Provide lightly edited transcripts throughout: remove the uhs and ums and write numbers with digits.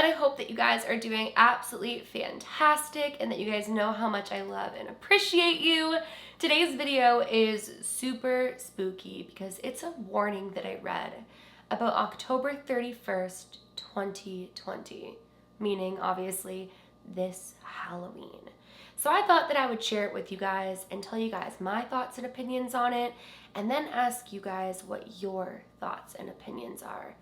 I hope that you guys are doing absolutely fantastic and that you guys know how much I love and appreciate you. Today's video is super spooky because it's a warning that I read about October 31st, 2020, meaning obviously this Halloween. So I thought that I would share it with you guys and tell you guys my thoughts and opinions on it, and then ask you guys what your thoughts and opinions are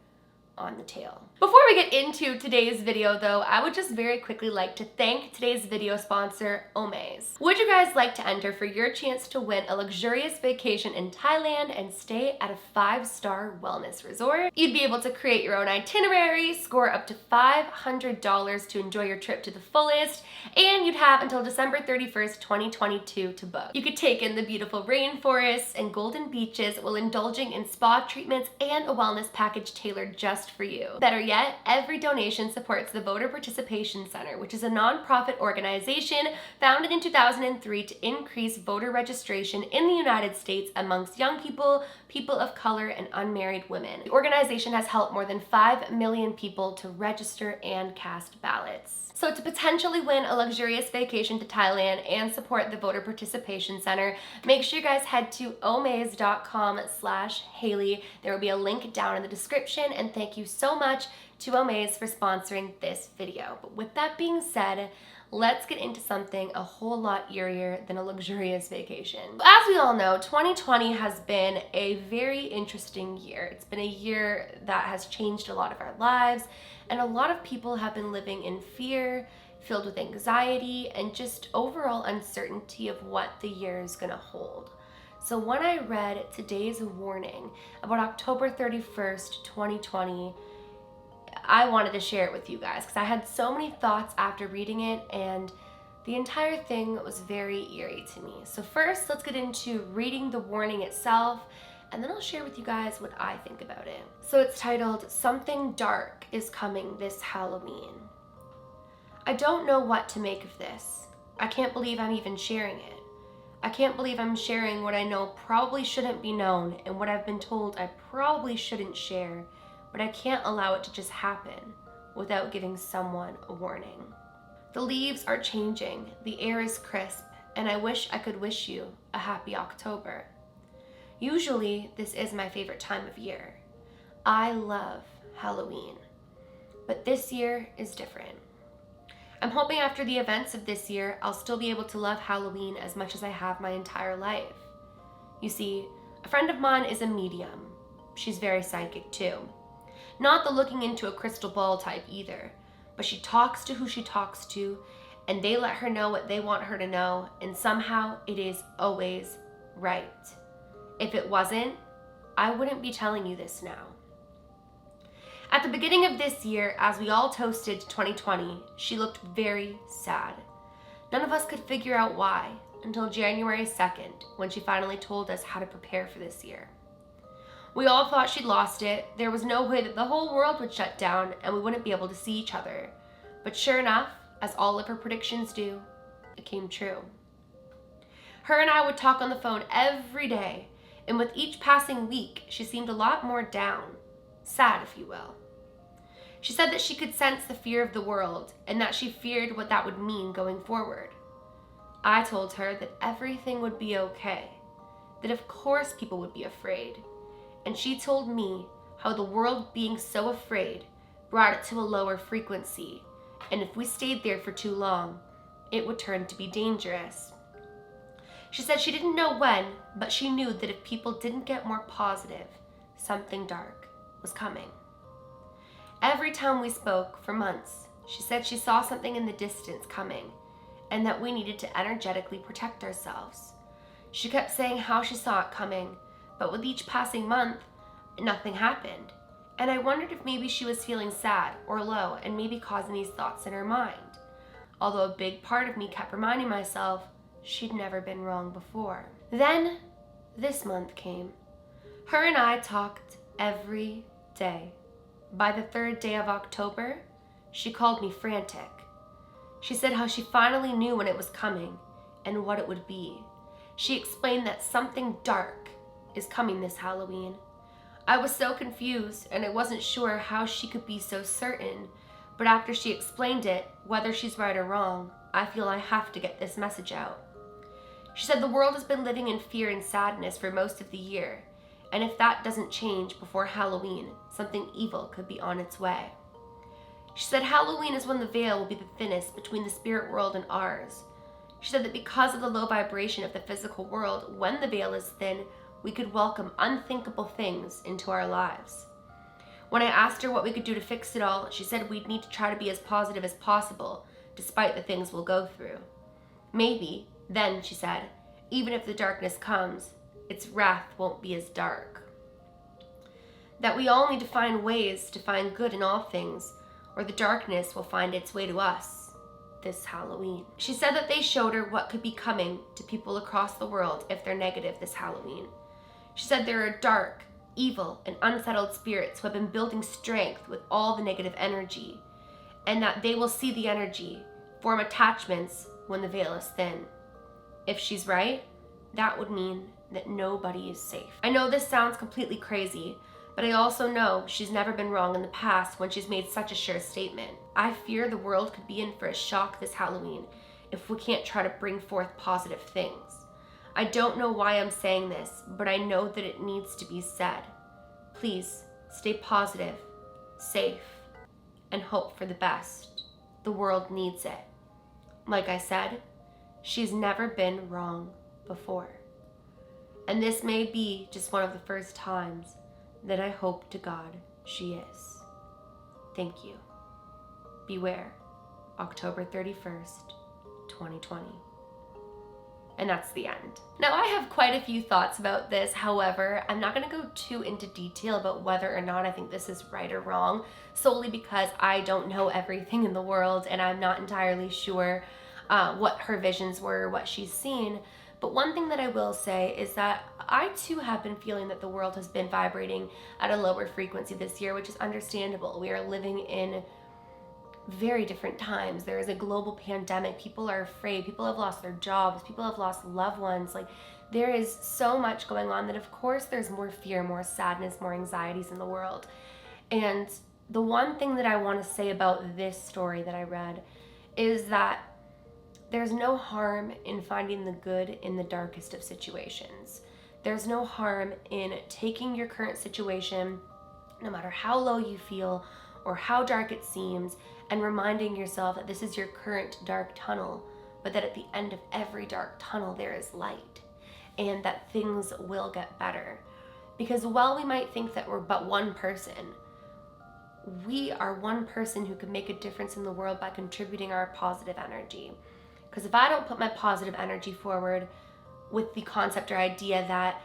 on the tale. Before we get into today's video though, I would just very quickly like to thank today's video sponsor, Omaze. Would you guys like to enter for your chance to win a luxurious vacation in Thailand and stay at a 5-star wellness resort? You'd be able to create your own itinerary, score up to $500 to enjoy your trip to the fullest, and you'd have until December 31st, 2022 to book. You could take in the beautiful rainforests and golden beaches while indulging in spa treatments and a wellness package tailored just for you. Better yet, every donation supports the Voter Participation Center, which is a non-profit organization founded in 2003 to increase voter registration in the United States amongst young people, people of color, and unmarried women. The organization has helped more than 5 million people to register and cast ballots. So to potentially win a luxurious vacation to Thailand and support the Voter Participation Center, make sure you guys head to omaze.com/Hailey. There will be a link down in the description, and thank you so much to Omaze for sponsoring this video. But with that being said, let's get into something a whole lot eerier than a luxurious vacation. As we all know, 2020 has been a very interesting year. It's been a year that has changed a lot of our lives, and a lot of people have been living in fear, filled with anxiety, and just overall uncertainty of what the year is gonna hold. So when I read today's warning about October 31st, 2020, I wanted to share it with you guys because I had so many thoughts after reading it, and the entire thing was very eerie to me. So first, let's get into reading the warning itself, and then I'll share with you guys what I think about it. So it's titled, "Something Dark is Coming This Halloween." I don't know what to make of this. I can't believe I'm even sharing it. I can't believe I'm sharing what I know probably shouldn't be known and what I've been told I probably shouldn't share, but I can't allow it to just happen without giving someone a warning. The leaves are changing, the air is crisp, and I wish I could wish you a happy October. Usually, this is my favorite time of year. I love Halloween, but this year is different. I'm hoping after the events of this year, I'll still be able to love Halloween as much as I have my entire life. You see, a friend of mine is a medium. She's very psychic too. Not the looking into a crystal ball type either, but she talks to who she talks to, and they let her know what they want her to know, and somehow it is always right. If it wasn't, I wouldn't be telling you this now. At the beginning of this year, as we all toasted 2020, she looked very sad. None of us could figure out why until January 2nd, when she finally told us how to prepare for this year. We all thought she'd lost it. There was no way that the whole world would shut down and we wouldn't be able to see each other. But sure enough, as all of her predictions do, it came true. Her and I would talk on the phone every day, and with each passing week, she seemed a lot more down, sad if you will. She said that she could sense the fear of the world and that she feared what that would mean going forward. I told her that everything would be okay, that of course people would be afraid. And she told me how the world being so afraid brought it to a lower frequency, and if we stayed there for too long, it would turn to be dangerous. She said she didn't know when, but she knew that if people didn't get more positive, something dark was coming. Every time we spoke for months, she said she saw something in the distance coming, and that we needed to energetically protect ourselves. She kept saying how she saw it coming, but with each passing month, nothing happened. And I wondered if maybe she was feeling sad or low and maybe causing these thoughts in her mind. Although a big part of me kept reminding myself she'd never been wrong before. Then this month came. Her and I talked every day. By the 3rd day of October, she called me frantic. She said how she finally knew when it was coming and what it would be. She explained that something dark is coming this Halloween. I was so confused and I wasn't sure how she could be so certain, But after she explained it, whether she's right or wrong, I feel I have to get this message out. She said the world has been living in fear and sadness for most of the year, and if that doesn't change before Halloween, something evil could be on its way. She said Halloween is when the veil will be the thinnest between the spirit world and ours. She said that because of the low vibration of the physical world, when the veil is thin, we could welcome unthinkable things into our lives. When I asked her what we could do to fix it all, she said we'd need to try to be as positive as possible, despite the things we'll go through. Maybe, then, she said, even if the darkness comes, its wrath won't be as dark. That we all need to find ways to find good in all things, or the darkness will find its way to us this Halloween. She said that they showed her what could be coming to people across the world if they're negative this Halloween. She said there are dark, evil, and unsettled spirits who have been building strength with all the negative energy, and that they will see the energy, form attachments when the veil is thin. If she's right, that would mean that nobody is safe. I know this sounds completely crazy, but I also know she's never been wrong in the past when she's made such a sure statement. I fear the world could be in for a shock this Halloween if we can't try to bring forth positive things. I don't know why I'm saying this, but I know that it needs to be said. Please stay positive, safe, and hope for the best. The world needs it. Like I said, she's never been wrong before. And this may be just one of the first times that I hope to God she is. Thank you. Beware, October 31st, 2020. And that's the end. Now, I have quite a few thoughts about this. However, I'm not gonna go too into detail about whether or not I think this is right or wrong, solely because I don't know everything in the world and I'm not entirely sure what her visions were, what she's seen. But one thing that I will say is that I too have been feeling that the world has been vibrating at a lower frequency this year, which is understandable. We are living in very different times. There is a global pandemic. People are afraid. People have lost their jobs. People have lost loved ones. Like, there is so much going on that of course there's more fear, more sadness, more anxieties in the world. And the one thing that I want to say about this story that I read is that there's no harm in finding the good in the darkest of situations. There's no harm in taking your current situation, no matter how low you feel or how dark it seems, and reminding yourself that this is your current dark tunnel, but that at the end of every dark tunnel there is light, and that things will get better. Because while we might think that we're but one person, we are one person who can make a difference in the world by contributing our positive energy. Because if I don't put my positive energy forward with the concept or idea that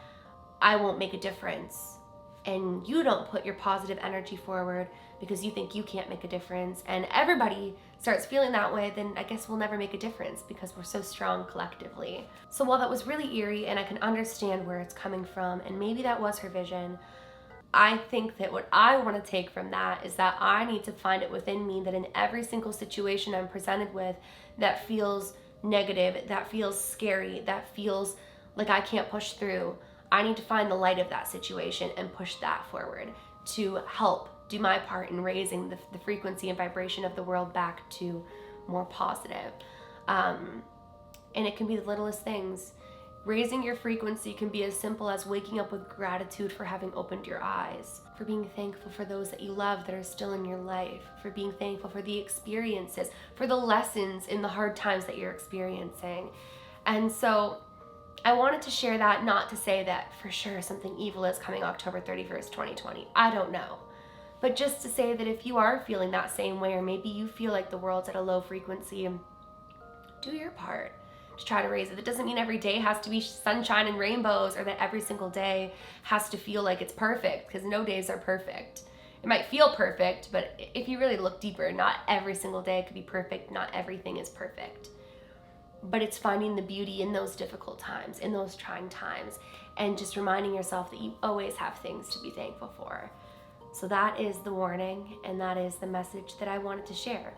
I won't make a difference, and you don't put your positive energy forward because you think you can't make a difference, and everybody starts feeling that way, then I guess we'll never make a difference because we're so strong collectively. So while that was really eerie and I can understand where it's coming from, and maybe that was her vision, I think that what I want to take from that is that I need to find it within me that in every single situation I'm presented with that feels negative, that feels scary, that feels like I can't push through, I need to find the light of that situation and push that forward to help do my part in raising the frequency and vibration of the world back to more positive. And it can be the littlest things. Raising your frequency can be as simple as waking up with gratitude for having opened your eyes, for being thankful for those that you love that are still in your life, for being thankful for the experiences, for the lessons in the hard times that you're experiencing. And so I wanted to share that, not to say that for sure something evil is coming October 31st, 2020. I don't know. But just to say that if you are feeling that same way, or maybe you feel like the world's at a low frequency, do your part to try to raise it. It doesn't mean every day has to be sunshine and rainbows, or that every single day has to feel like it's perfect, because no days are perfect. It might feel perfect, but if you really look deeper, not every single day could be perfect. Not everything is perfect. But it's finding the beauty in those difficult times, in those trying times, and just reminding yourself that you always have things to be thankful for. So that is the warning, and that is the message that I wanted to share.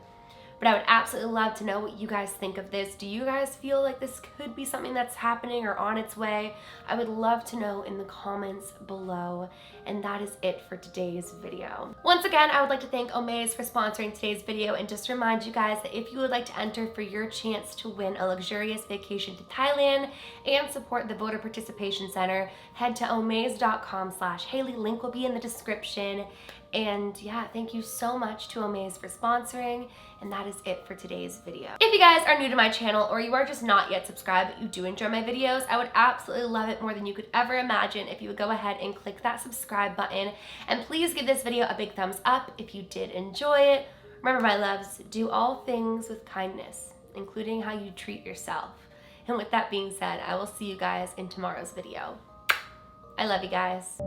But I would absolutely love to know what you guys think of this. Do you guys feel like this could be something that's happening or on its way? I would love to know in the comments below. And that is it for today's video. Once again, I would like to thank Omaze for sponsoring today's video, and just remind you guys that if you would like to enter for your chance to win a luxurious vacation to Thailand and support the Voter Participation Center, head to omaze.com/Hailey. Link will be in the description. And yeah, thank you so much to Omaze for sponsoring, and that is it for today's video. If you guys are new to my channel or you are just not yet subscribed but you do enjoy my videos, I would absolutely love it more than you could ever imagine if you would go ahead and click that subscribe button, and please give this video a big thumbs up if you did enjoy it. Remember, my loves, do all things with kindness, including how you treat yourself. And with that being said, I will see you guys in tomorrow's video. I love you guys.